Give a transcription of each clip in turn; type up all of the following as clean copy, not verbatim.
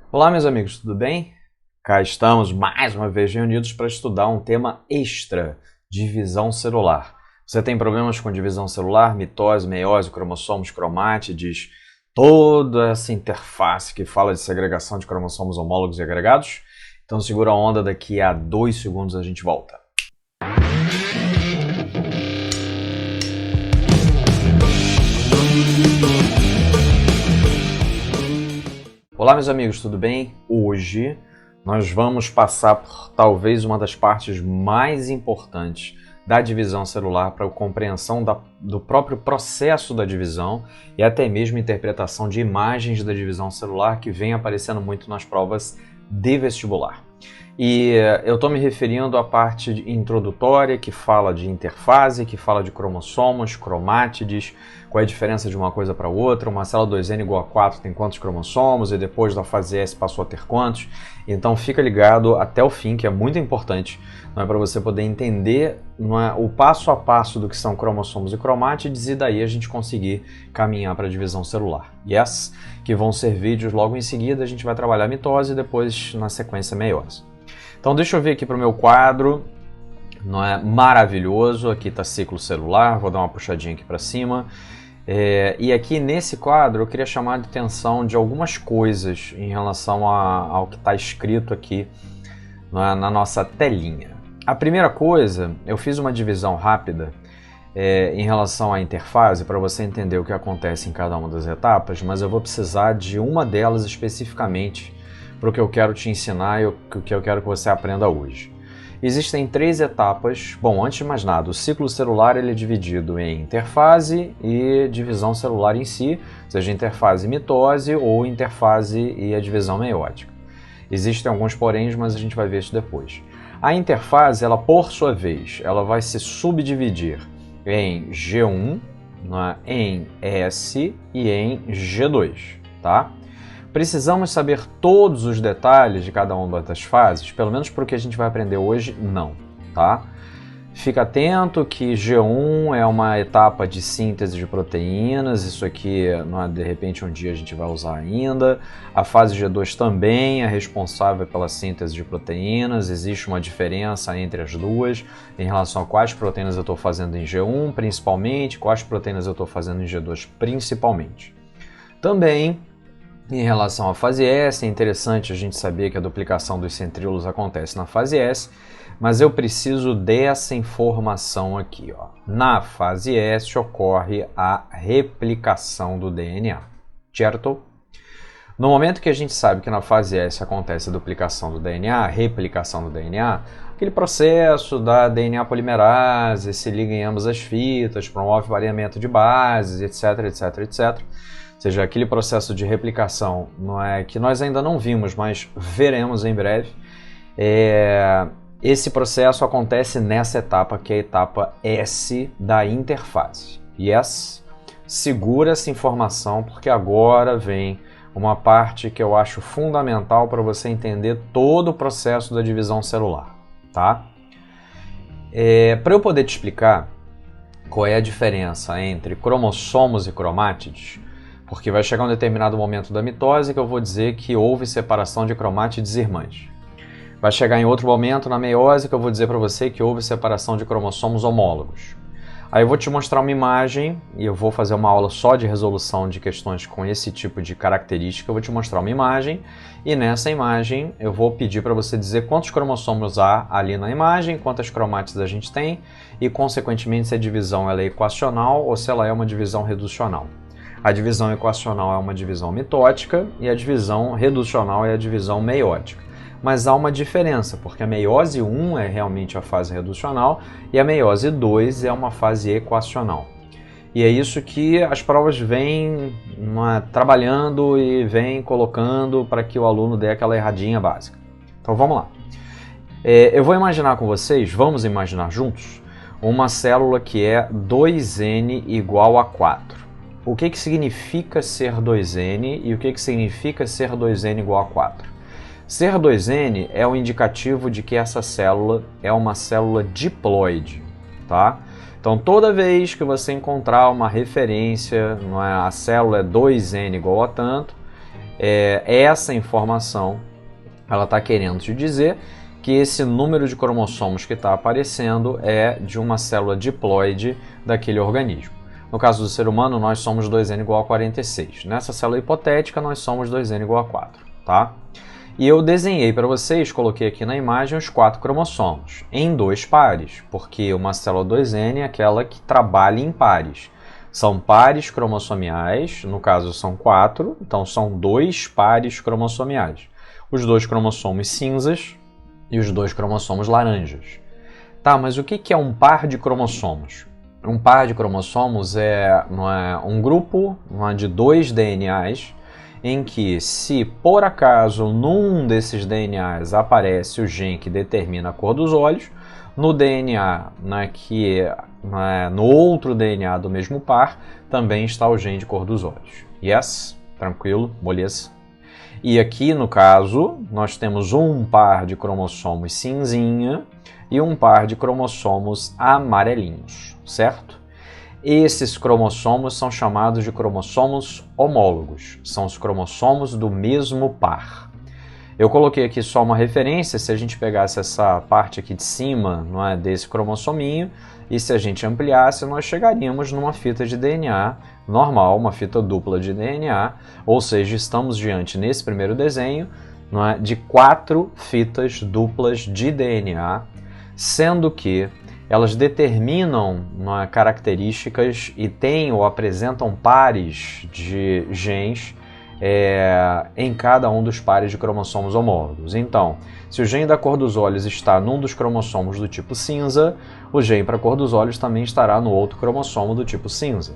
Olá, meus amigos, tudo bem? Cá estamos mais uma vez reunidos para estudar um tema extra, divisão celular. Você tem problemas com divisão celular, mitose, meiose, cromossomos, cromátides, toda essa interface que fala de segregação de cromossomos homólogos e agregados? Então segura a onda, daqui a 2 segundos a gente volta. Olá, meus amigos, tudo bem? Hoje nós vamos passar por talvez uma das partes mais importantes da divisão celular para a compreensão do próprio processo da divisão e até mesmo interpretação de imagens da divisão celular que vem aparecendo muito nas provas de vestibular. E eu estou me referindo à parte introdutória que fala de interfase, que fala de cromossomos, cromátides, qual é a diferença de uma coisa para outra, uma célula 2N igual a 4 tem quantos cromossomos e depois da fase S passou a ter quantos. Então fica ligado até o fim, que é muito importante, não é, para você poder entender, não é, o passo a passo do que são cromossomos e cromátides e daí a gente conseguir caminhar para a divisão celular. Yes, que vão ser vídeos logo em seguida, a gente vai trabalhar mitose e depois na sequência meiose. Então deixa eu ver aqui para o meu quadro, não é maravilhoso, aqui está ciclo celular, vou dar uma puxadinha aqui para cima. E aqui nesse quadro eu queria chamar a atenção de algumas coisas em relação ao que está escrito aqui na nossa telinha. A primeira coisa, eu fiz uma divisão rápida em relação à interfase para você entender o que acontece em cada uma das etapas, mas eu vou precisar de uma delas especificamente para o que eu quero te ensinar e o que eu quero que você aprenda hoje. Existem 3 etapas. Bom, antes de mais nada, o ciclo celular ele é dividido em interfase e divisão celular em si, seja interfase e mitose ou interfase e a divisão meiótica. Existem alguns poréns, mas a gente vai ver isso depois. A interfase, ela por sua vez, ela vai se subdividir em G1, em S e em G2, tá? Precisamos saber todos os detalhes de cada uma das fases, pelo menos para o que a gente vai aprender hoje, não, tá? Fica atento que G1 é uma etapa de síntese de proteínas, isso aqui não é de repente um dia a gente vai usar ainda. A fase G2 também é responsável pela síntese de proteínas, existe uma diferença entre as duas em relação a quais proteínas eu estou fazendo em G1 principalmente, quais proteínas eu estou fazendo em G2 principalmente. Também em relação à fase S, é interessante a gente saber que a duplicação dos centríolos acontece na fase S, mas eu preciso dessa informação aqui, ó. Na fase S ocorre a replicação do DNA, certo? No momento que a gente sabe que na fase S acontece a duplicação do DNA, a replicação do DNA, aquele processo da DNA polimerase se liga em ambas as fitas, promove variamento de bases, etc, etc, etc. Ou seja, aquele processo de replicação não é, que nós ainda não vimos, mas veremos em breve. Esse processo acontece nessa etapa, que é a etapa S da interfase. Yes? Segura essa informação, porque agora vem uma parte que eu acho fundamental para você entender todo o processo da divisão celular. Tá? Para eu poder te explicar qual é a diferença entre cromossomos e cromátides, porque vai chegar um determinado momento da mitose que eu vou dizer que houve separação de cromátides irmãs. Vai chegar em outro momento na meiose que eu vou dizer para você que houve separação de cromossomos homólogos. Aí eu vou te mostrar uma imagem e eu vou fazer uma aula só de resolução de questões com esse tipo de característica. Eu vou te mostrar uma imagem e nessa imagem eu vou pedir para você dizer quantos cromossomos há ali na imagem, quantas cromátides a gente tem e, consequentemente, se a divisão ela é equacional ou se ela é uma divisão reducional. A divisão equacional é uma divisão mitótica e a divisão reducional é a divisão meiótica. Mas há uma diferença, porque a meiose 1 é realmente a fase reducional e a meiose 2 é uma fase equacional. E é isso que as provas vêm trabalhando e vêm colocando para que o aluno dê aquela erradinha básica. Então vamos lá. Eu vou imaginar com vocês, vamos imaginar juntos, uma célula que é 2N igual a 4. O que significa ser 2N e o que significa ser 2N igual a 4? Ser 2N é o indicativo de que essa célula é uma célula diploide, tá? Então, toda vez que você encontrar uma referência, a célula é 2N igual a tanto, essa informação ela está querendo te dizer que esse número de cromossomos que está aparecendo é de uma célula diploide daquele organismo. No caso do ser humano, nós somos 2n igual a 46. Nessa célula hipotética, nós somos 2n igual a 4, tá? E eu desenhei para vocês, coloquei aqui na imagem os 4 cromossomos, em 2 pares, porque uma célula 2n é aquela que trabalha em pares. São pares cromossomiais, no caso são 4, então são 2 pares cromossomiais. Os 2 cromossomos cinzas e os 2 cromossomos laranjas. Tá, mas o que é um par de cromossomos? Um par de cromossomos é um grupo de 2 DNAs, em que, se por acaso num desses DNAs aparece o gene que determina a cor dos olhos, no DNA, no outro DNA do mesmo par, também está o gene de cor dos olhos. Yes? Tranquilo? Beleza? E aqui, no caso, nós temos um par de cromossomos cinzinha e um par de cromossomos amarelinhos, certo? Esses cromossomos são chamados de cromossomos homólogos, são os cromossomos do mesmo par. Eu coloquei aqui só uma referência, se a gente pegasse essa parte aqui de cima, desse cromossominho, e se a gente ampliasse, nós chegaríamos numa fita de DNA normal, uma fita dupla de DNA, ou seja, estamos diante, nesse primeiro desenho, de 4 fitas duplas de DNA, sendo que elas determinam características e têm ou apresentam pares de genes em cada um dos pares de cromossomos homólogos. Então, se o gene da cor dos olhos está num dos cromossomos do tipo cinza, o gene para a cor dos olhos também estará no outro cromossomo do tipo cinza.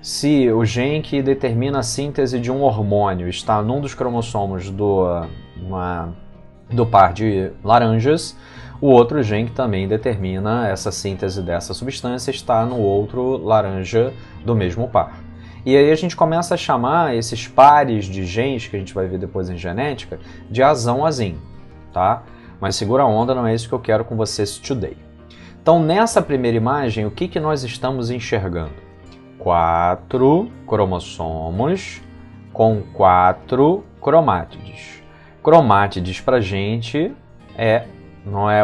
Se o gene que determina a síntese de um hormônio está num dos cromossomos do par de laranjas, o outro gene que também determina essa síntese dessa substância está no outro laranja do mesmo par. E aí a gente começa a chamar esses pares de genes, que a gente vai ver depois em genética, de azão-azim, tá? Mas segura a onda, não é isso que eu quero com vocês today. Então, nessa primeira imagem, o que nós estamos enxergando? 4 cromossomos com 4 cromátides. Cromátides para a gente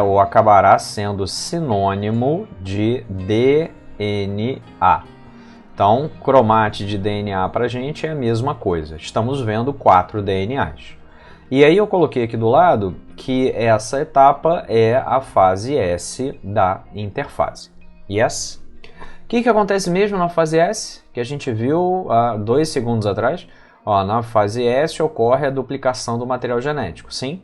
ou acabará sendo sinônimo de DNA. Então, cromátide de DNA para a gente é a mesma coisa. Estamos vendo 4 DNAs. E aí eu coloquei aqui do lado que essa etapa é a fase S da interfase. Yes? O que acontece mesmo na fase S? Que a gente viu há 2 segundos atrás. Na fase S ocorre a duplicação do material genético, sim?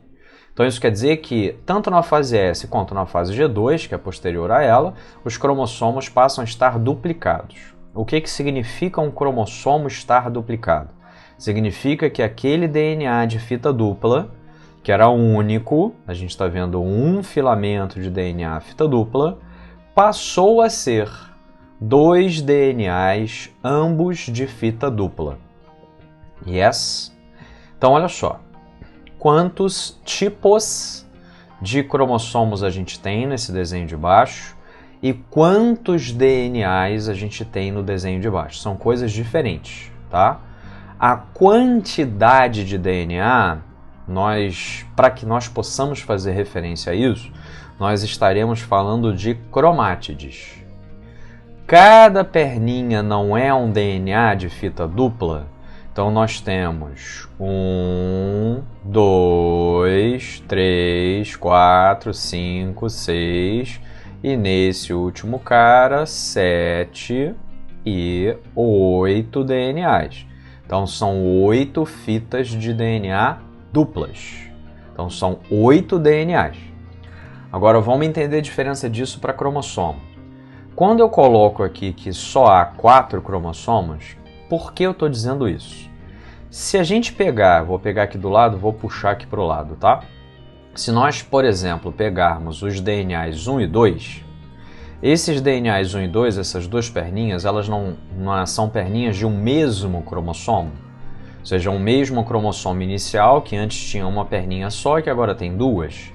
Então isso quer dizer que, tanto na fase S quanto na fase G2, que é posterior a ela, os cromossomos passam a estar duplicados. O que significa um cromossomo estar duplicado? Significa que aquele DNA de fita dupla, que era único, a gente está vendo um filamento de DNA fita dupla, passou a ser 2 DNAs, ambos de fita dupla. Yes? Então olha só, quantos tipos de cromossomos a gente tem nesse desenho de baixo e quantos DNAs a gente tem no desenho de baixo. São coisas diferentes, tá? A quantidade de DNA, para que nós possamos fazer referência a isso, nós estaremos falando de cromátides. Cada perninha não é um DNA de fita dupla, então nós temos 1, 2, 3, 4, 5, 6... e nesse último cara, 7 e 8 DNAs. Então são 8 fitas de DNA duplas. Então são 8 DNAs. Agora vamos entender a diferença disso para cromossomo. Quando eu coloco aqui que só há 4 cromossomos, por que eu estou dizendo isso? Se a gente pegar, vou pegar aqui do lado, vou puxar aqui para o lado, tá? Se nós, por exemplo, pegarmos os DNAs 1 e 2, esses DNAs 1 e 2, essas duas perninhas, elas não são perninhas de um mesmo cromossomo. Ou seja, um mesmo cromossomo inicial, que antes tinha uma perninha só e que agora tem 2.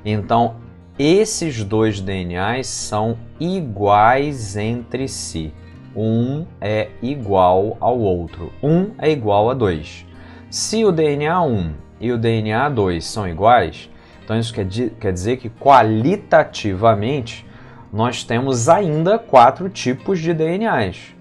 Então, esses 2 DNAs são iguais entre si. Um é igual ao outro. 1 é igual a 2. Se o DNA 1 e o DNA 2 são iguais, então isso quer dizer que qualitativamente nós temos ainda 4 tipos de DNAs.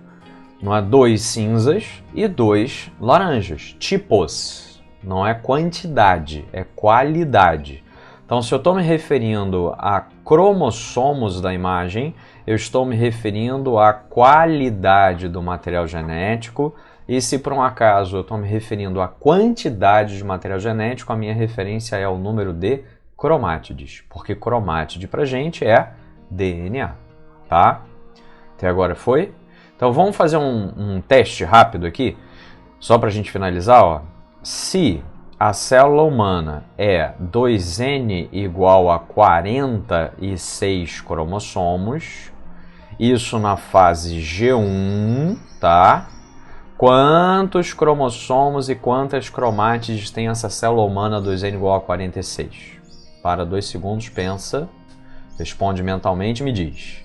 Não é 2 cinzas e 2 laranjas. Tipos. Não é quantidade, é qualidade. Então, se eu estou me referindo a cromossomos da imagem, eu estou me referindo à qualidade do material genético. E se por um acaso eu estou me referindo à quantidade de material genético, a minha referência é o número de cromátides. Porque cromátide para a gente é DNA, tá? Até agora foi? Então vamos fazer um teste rápido aqui, só para a gente finalizar, ó. Se a célula humana é 2N igual a 46 cromossomos, isso na fase G1, tá? Quantos cromossomos e quantas cromátides tem essa célula humana 2N igual a 46? Para 2 segundos, pensa, responde mentalmente e me diz.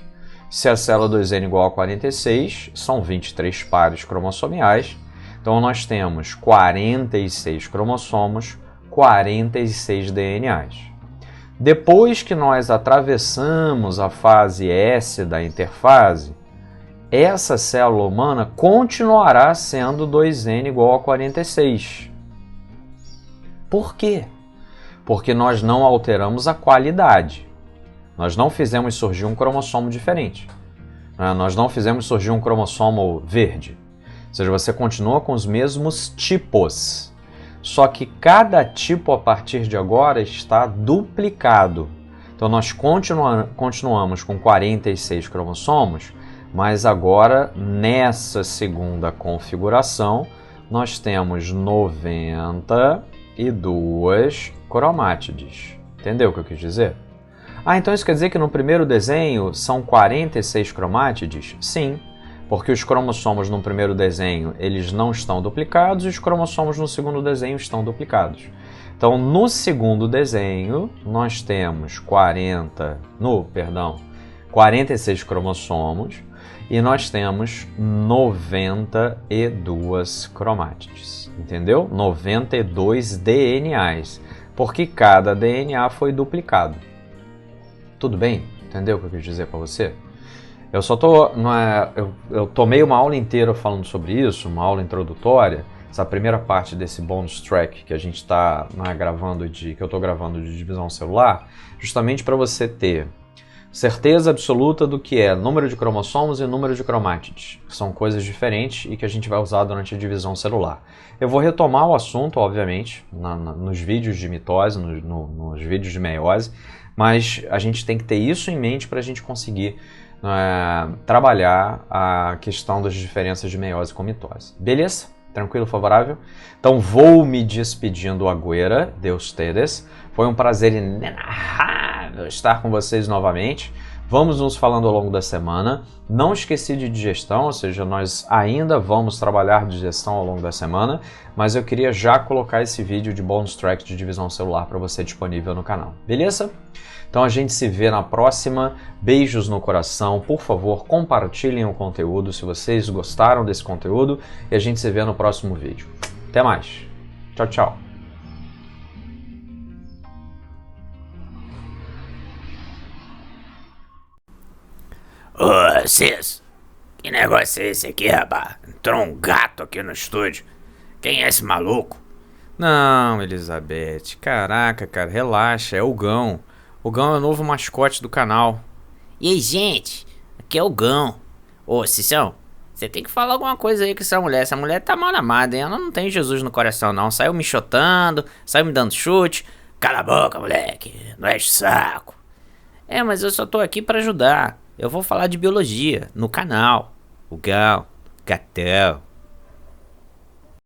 Se a célula 2N igual a 46, são 23 pares cromossomiais. Então, nós temos 46 cromossomos, 46 DNAs. Depois que nós atravessamos a fase S da interfase, essa célula humana continuará sendo 2N igual a 46. Por quê? Porque nós não alteramos a qualidade. Nós não fizemos surgir um cromossomo diferente. Nós não fizemos surgir um cromossomo verde. Ou seja, você continua com os mesmos tipos. Só que cada tipo, a partir de agora, está duplicado. Então, nós continuamos com 46 cromossomos, mas agora, nessa segunda configuração, nós temos 92 cromátides. Entendeu o que eu quis dizer? Então isso quer dizer que no primeiro desenho são 46 cromátides? Sim, porque os cromossomos no primeiro desenho eles não estão duplicados e os cromossomos no segundo desenho estão duplicados. Então no segundo desenho nós temos 46 cromossomos e nós temos 92 cromátides, entendeu? 92 DNAs, porque cada DNA foi duplicado. Tudo bem? Entendeu o que eu quis dizer para você? Eu só tô... eu tomei uma aula inteira falando sobre isso, uma aula introdutória, essa primeira parte desse bonus track que a gente está gravando, que eu estou gravando de divisão celular, justamente para você ter certeza absoluta do que é número de cromossomos e número de cromátides, que são coisas diferentes e que a gente vai usar durante a divisão celular. Eu vou retomar o assunto, obviamente, nos vídeos de mitose, nos vídeos de meiose, mas a gente tem que ter isso em mente para a gente conseguir trabalhar a questão das diferenças de meiose com mitose. Beleza? Tranquilo, favorável? Então vou me despedindo agora de ustedes. Foi um prazer inenarrável estar com vocês novamente. Vamos nos falando ao longo da semana. Não esqueci de digestão, ou seja, nós ainda vamos trabalhar digestão ao longo da semana, mas eu queria já colocar esse vídeo de bonus track de divisão celular para você disponível no canal. Beleza? Então a gente se vê na próxima. Beijos no coração. Por favor, compartilhem o conteúdo se vocês gostaram desse conteúdo e a gente se vê no próximo vídeo. Até mais. Tchau, tchau. Ô, Cis, que negócio é esse aqui, rapaz? Entrou um gato aqui no estúdio. Quem é esse maluco? Não, Elizabeth. Caraca, cara, relaxa. É o Gão. O Gão é o novo mascote do canal. E aí, gente, aqui é o Gão. Ô, Cissão, você tem que falar alguma coisa aí com essa mulher. Essa mulher tá mal amada, hein? Ela não tem Jesus no coração, não. Saiu me chotando, saiu me dando chute. Cala a boca, moleque. Não é de saco. Mas eu só tô aqui pra ajudar. Eu vou falar de biologia no canal. O Gão, gatão.